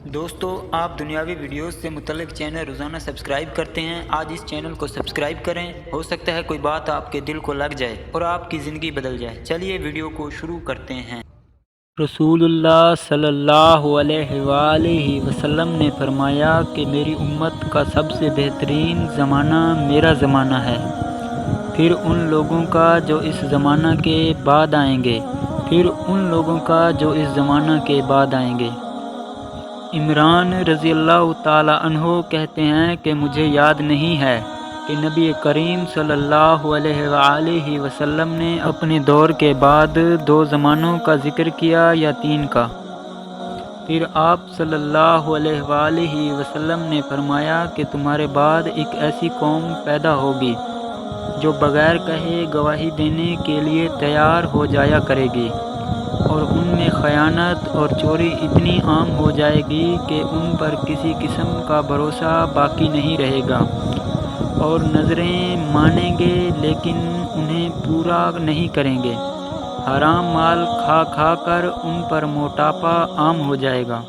دوستو آپ دنیاوی ویڈیوز سے متعلق چینل روزانہ سبسکرائب کرتے ہیں، آج اس چینل کو سبسکرائب کریں، ہو سکتا ہے کوئی بات آپ کے دل کو لگ جائے اور آپ کی زندگی بدل جائے۔ چلیے ویڈیو کو شروع کرتے ہیں۔ رسول اللہ صلی اللہ علیہ وآلہ وسلم نے فرمایا کہ میری امت کا سب سے بہترین زمانہ میرا زمانہ ہے، پھر ان لوگوں کا جو اس زمانہ کے بعد آئیں گے، پھر ان لوگوں کا جو اس زمانہ کے بعد آئیں گے۔ عمران رضی اللہ تعالی عنہ کہتے ہیں کہ مجھے یاد نہیں ہے کہ نبی کریم صلی اللہ علیہ وآلہ وسلم نے اپنے دور کے بعد 2 زمانوں کا ذکر کیا یا 3 کا۔ پھر آپ صلی اللہ علیہ وآلہ وسلم نے فرمایا کہ تمہارے بعد ایک ایسی قوم پیدا ہوگی جو بغیر کہے گواہی دینے کے لیے تیار ہو جایا کرے گی، اور ان میں خیانت اور چوری اتنی عام ہو جائے گی کہ ان پر کسی قسم کا بھروسہ باقی نہیں رہے گا، اور نذریں مانیں گے لیکن انہیں پورا نہیں کریں گے۔ حرام مال کھا کھا کر ان پر موٹاپا عام ہو جائے گا۔